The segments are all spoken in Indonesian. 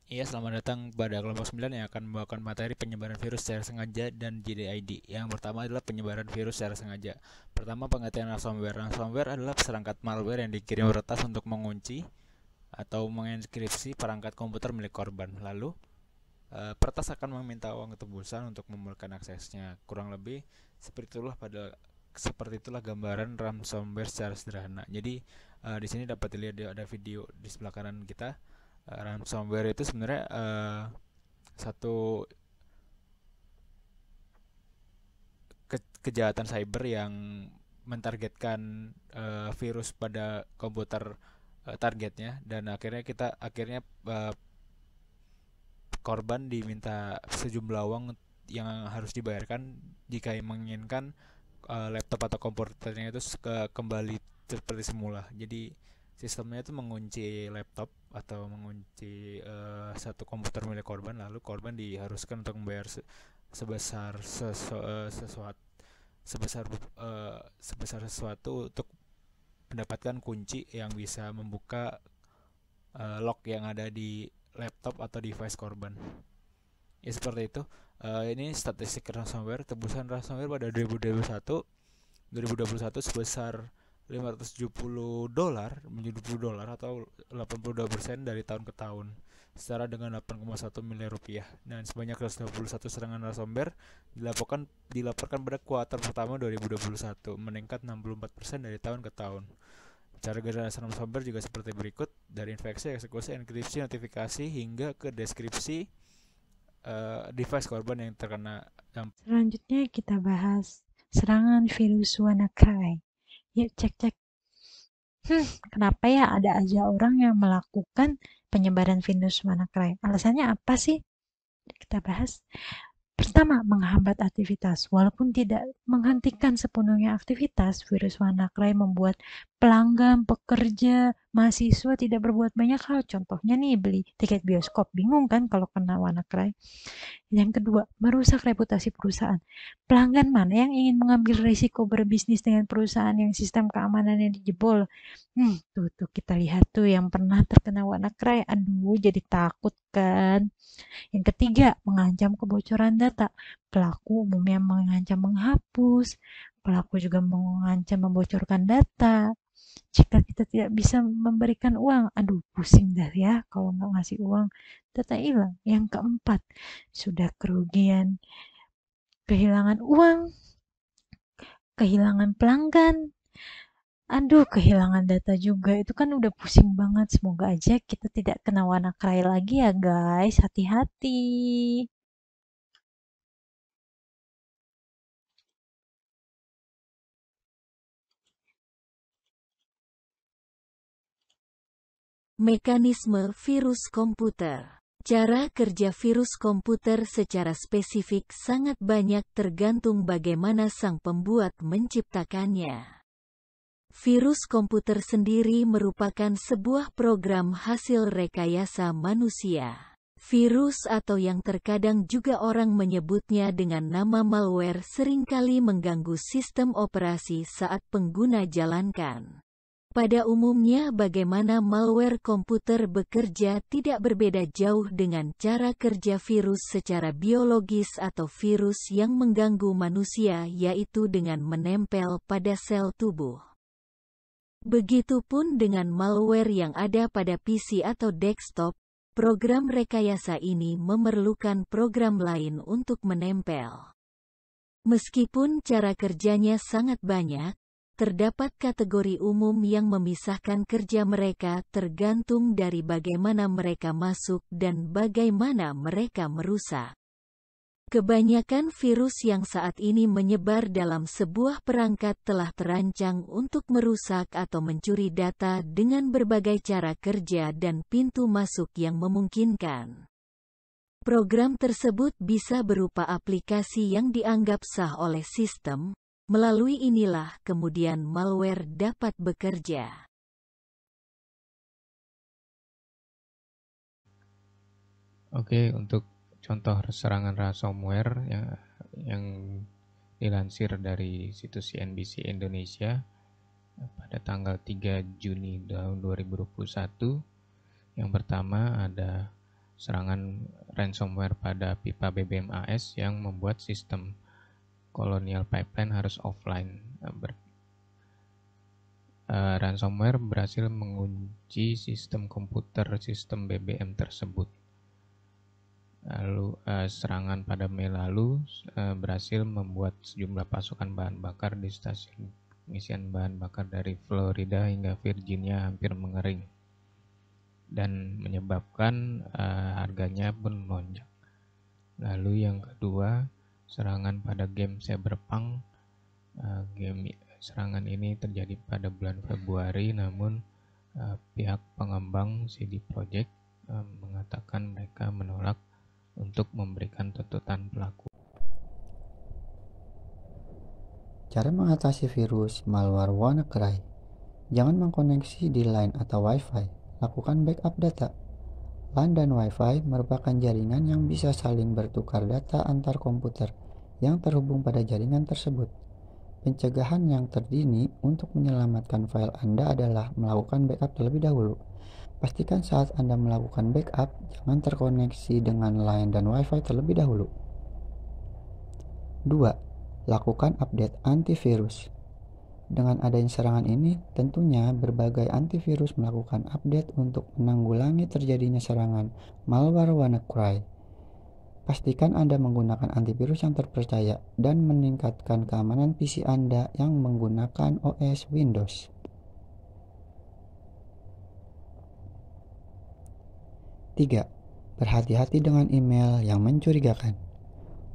Iya, selamat datang pada kelompok 9 yang akan membawakan materi penyebaran virus secara sengaja dan JDID. Yang pertama adalah penyebaran virus secara sengaja. Pertama, pengertian ransomware. Ransomware adalah perangkat malware yang dikirim peretas untuk mengunci atau mengenkripsi perangkat komputer milik korban. Lalu, peretas akan meminta uang tebusan untuk memulihkan aksesnya. Kurang lebih seperti itulah gambaran ransomware secara sederhana. Jadi, di sini dapat dilihat ada video di sebelah kanan kita. Ransomware itu sebenarnya satu kejahatan cyber yang mentargetkan virus pada komputer targetnya, dan akhirnya korban diminta sejumlah uang yang harus dibayarkan jika menginginkan laptop atau komputernya itu kembali seperti semula. Jadi sistemnya itu mengunci laptop atau mengunci satu komputer milik korban, lalu korban diharuskan untuk membayar sebesar sesuatu sebesar sebesar sesuatu untuk mendapatkan kunci yang bisa membuka lock yang ada di laptop atau device korban. Ya seperti itu. Ini statistik ransomware. Tebusan ransomware pada 2021 sebesar $570 atau 82% dari tahun ke tahun, setara dengan 8,1 miliar rupiah. Dan sebanyak 121 serangan ransomware dilaporkan pada kuartal pertama 2021, meningkat 64% dari tahun ke tahun. Cara generasi ransomware juga seperti berikut: dari infeksi, eksekusi, enkripsi, notifikasi, hingga ke deskripsi device korban yang terkena dampak. Selanjutnya kita bahas serangan virus WannaCry. Yuk cek-cek. Kenapa ya ada aja orang yang melakukan penyebaran virus WannaCry? Alasannya apa sih? Kita bahas. Pertama, menghambat aktivitas. Walaupun tidak menghentikan sepenuhnya aktivitas, virus WannaCry membuat pelanggan, pekerja, mahasiswa tidak berbuat banyak hal. Contohnya nih, beli tiket bioskop. Bingung kan kalau kena WannaCry? Yang kedua, merusak reputasi perusahaan. Pelanggan mana yang ingin mengambil risiko berbisnis dengan perusahaan yang sistem keamanannya dijebol? Tuh kita lihat tuh yang pernah terkena WannaCry. Aduh, jadi takut kan. Yang ketiga, mengancam kebocoran data. Pelaku umumnya mengancam menghapus. Pelaku juga mengancam membocorkan data. Jika kita tidak bisa memberikan uang, aduh pusing dah ya kalau nggak ngasih uang, data hilang. Yang keempat, sudah kerugian, kehilangan uang, kehilangan pelanggan, aduh kehilangan data juga. Itu kan udah pusing banget. Semoga aja kita tidak kena WannaCry lagi ya guys. Hati-hati. Mekanisme virus komputer. Cara kerja virus komputer secara spesifik sangat banyak tergantung bagaimana sang pembuat menciptakannya. Virus komputer sendiri merupakan sebuah program hasil rekayasa manusia. Virus atau yang terkadang juga orang menyebutnya dengan nama malware seringkali mengganggu sistem operasi saat pengguna jalankan. Pada umumnya bagaimana malware komputer bekerja tidak berbeda jauh dengan cara kerja virus secara biologis atau virus yang mengganggu manusia, yaitu dengan menempel pada sel tubuh. Begitupun dengan malware yang ada pada PC atau desktop, program rekayasa ini memerlukan program lain untuk menempel. Meskipun cara kerjanya sangat banyak, terdapat kategori umum yang memisahkan kerja mereka tergantung dari bagaimana mereka masuk dan bagaimana mereka merusak. Kebanyakan virus yang saat ini menyebar dalam sebuah perangkat telah terancang untuk merusak atau mencuri data dengan berbagai cara kerja dan pintu masuk yang memungkinkan. Program tersebut bisa berupa aplikasi yang dianggap sah oleh sistem. Melalui inilah kemudian malware dapat bekerja. Oke, untuk contoh serangan ransomware yang dilansir dari situs CNBC Indonesia pada tanggal 3 Juni tahun 2021. Yang pertama ada serangan ransomware pada pipa BBM AS yang membuat sistem Colonial Pipeline harus offline. Ransomware berhasil mengunci sistem komputer sistem BBM tersebut. Lalu serangan pada Mei lalu berhasil membuat sejumlah pasokan bahan bakar di stasiun pengisian bahan bakar dari Florida hingga Virginia hampir mengering dan menyebabkan harganya pun melonjak. Lalu yang kedua, serangan pada game Cyberpunk. Serangan ini terjadi pada bulan Februari, namun pihak pengembang CD Projekt mengatakan mereka menolak untuk memberikan tuntutan pelaku. Cara mengatasi virus malware WannaCry. Jangan mengkoneksi di LAN atau Wi-Fi. Lakukan backup data. LAN dan Wi-Fi merupakan jaringan yang bisa saling bertukar data antar komputer yang terhubung pada jaringan tersebut. Pencegahan yang terdini untuk menyelamatkan file Anda adalah melakukan backup terlebih dahulu. Pastikan saat Anda melakukan backup, jangan terkoneksi dengan LAN dan Wi-Fi terlebih dahulu. 2. Lakukan update antivirus. Dengan adanya serangan ini, tentunya berbagai antivirus melakukan update untuk menanggulangi terjadinya serangan malware WannaCry. Pastikan Anda menggunakan antivirus yang terpercaya dan meningkatkan keamanan PC Anda yang menggunakan OS Windows. 3. Berhati-hati dengan email yang mencurigakan.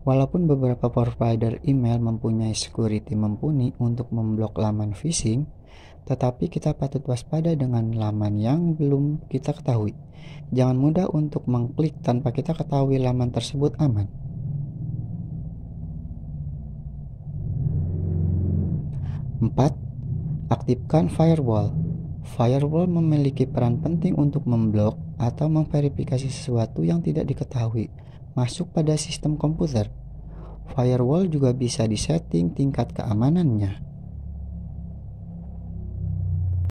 Walaupun beberapa provider email mempunyai security mumpuni untuk memblok laman phishing, tetapi kita patut waspada dengan laman yang belum kita ketahui. Jangan mudah untuk mengklik tanpa kita ketahui laman tersebut aman. 4. Aktifkan firewall. Firewall memiliki peran penting untuk memblok atau memverifikasi sesuatu yang tidak diketahui masuk pada sistem komputer. Firewall juga bisa disetting tingkat keamanannya.